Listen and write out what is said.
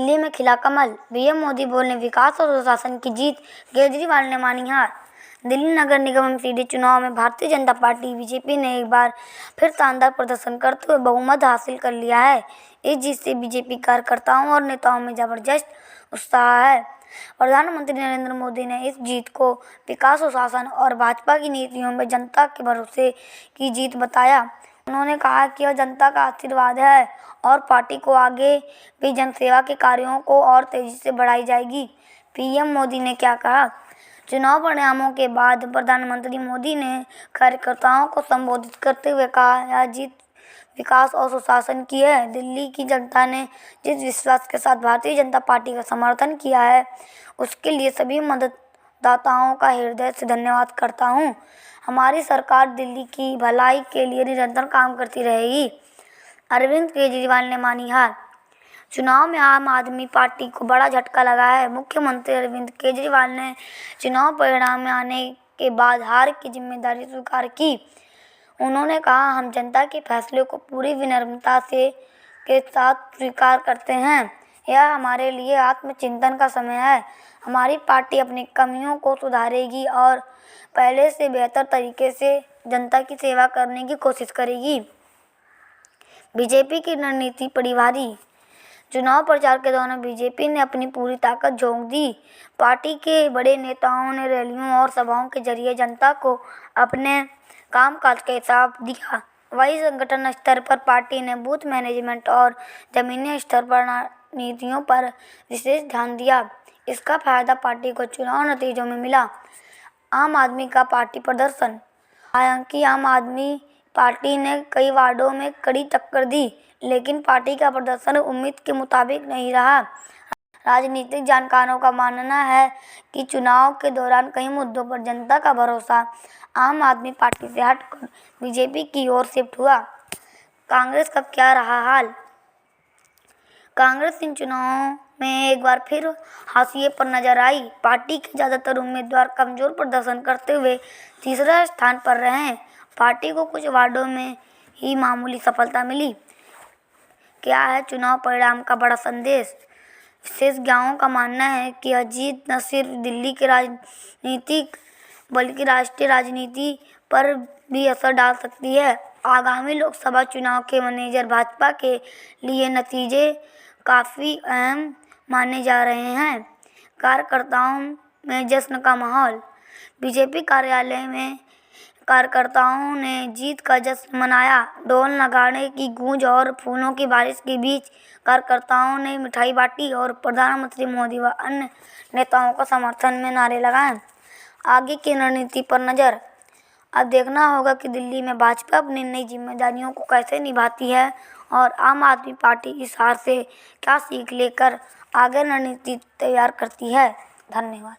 दिल्ली में खिला कमल, पीएम मोदी बोले विकास और सुशासन की जीत, केजरीवाल ने मानी हार। दिल्ली नगर निगम एमसीडी चुनाव में भारतीय जनता पार्टी बीजेपी ने एक बार फिर शानदार प्रदर्शन करते हुए बहुमत हासिल कर लिया है। इस जीत से बीजेपी कार्यकर्ताओं और नेताओं में जबरदस्त उत्साह है। प्रधानमंत्री नरेंद्र मोदी ने इस जीत को विकास, सुशासन और भाजपा की नीतियों में जनता के भरोसे की जीत बताया। उन्होंने कहा कि यह जनता का आशीर्वाद है और पार्टी को आगे भी जनसेवा के कार्यों को और तेजी से बढ़ाई जाएगी। पीएम मोदी ने क्या कहा? चुनाव परिणामों के बाद प्रधानमंत्री मोदी ने कार्यकर्ताओं को संबोधित करते हुए कहा, यह जीत विकास और सुशासन की है। दिल्ली की जनता ने जिस विश्वास के साथ भारतीय जनता पार्टी का समर्थन किया है, उसके लिए सभी मतदाताओं का हृदय से धन्यवाद करता हूं। हमारी सरकार दिल्ली की भलाई के लिए निरंतर काम करती रहेगी। अरविंद केजरीवाल ने मानी हार। चुनाव में आम आदमी पार्टी को बड़ा झटका लगा है। मुख्यमंत्री अरविंद केजरीवाल ने चुनाव परिणाम में आने के बाद हार की जिम्मेदारी स्वीकार की। उन्होंने कहा, हम जनता के फैसले को पूरी विनम्रता के साथ स्वीकार करते हैं। यह हमारे लिए आत्मचिंतन का समय है। हमारी पार्टी अपनी कमियों को सुधारेगी और पहले से बेहतर तरीके से जनता की सेवा करने की कोशिश करेगी। बीजेपी की रणनीति पड़ी भारी। चुनाव प्रचार के दौरान बीजेपी ने अपनी पूरी ताकत झोंक दी। पार्टी के बड़े नेताओं ने रैलियों और सभाओं के जरिए जनता को अपने कामकाज का हिसाब दिया। वहीं संगठन स्तर पर पार्टी ने बूथ मैनेजमेंट और जमीनी स्तर पर नीतियों पर विशेष ध्यान दिया। इसका फायदा पार्टी को चुनाव नतीजों में मिला। आम आदमी का पार्टी प्रदर्शन। हालांकि आम आदमी पार्टी ने कई वार्डों में कड़ी टक्कर दी, लेकिन पार्टी का प्रदर्शन उम्मीद के मुताबिक नहीं रहा। राजनीतिक जानकारों का मानना है कि चुनाव के दौरान कई मुद्दों पर जनता का भरोसा आम आदमी पार्टी से हटकर बीजेपी की ओर शिफ्ट हुआ। कांग्रेस का क्या रहा हाल? कांग्रेस इन चुनावों में एक बार फिर हाशिए पर नजर आई। पार्टी के ज्यादातर उम्मीदवार कमजोर प्रदर्शन करते हुए तीसरे स्थान पर रहे। पार्टी को कुछ वार्डों में ही मामूली सफलता मिली। क्या है चुनाव परिणाम का बड़ा संदेश? विशेषज्ञों का मानना है कि यह जीत न सिर्फ दिल्ली के राजनीतिक बल्कि राष्ट्रीय राजनीति पर भी असर डाल सकती है। आगामी लोकसभा चुनाव के मद्देनजर भाजपा के लिए नतीजे काफी अहम माने जा रहे हैं। कार्यकर्ताओं में जश्न का माहौल। बीजेपी कार्यालय में कार्यकर्ताओं ने जीत का जश्न मनाया। ढोल नगाड़े की गूंज और फूलों की बारिश के बीच कार्यकर्ताओं ने मिठाई बांटी और प्रधानमंत्री मोदी व अन्य नेताओं का समर्थन में नारे लगाए। आगे की रणनीति पर नजर। अब देखना होगा कि दिल्ली में भाजपा अपनी नई जिम्मेदारियों को कैसे निभाती है और आम आदमी पार्टी इस हार से क्या सीख लेकर आगे रणनीति तैयार करती है। धन्यवाद।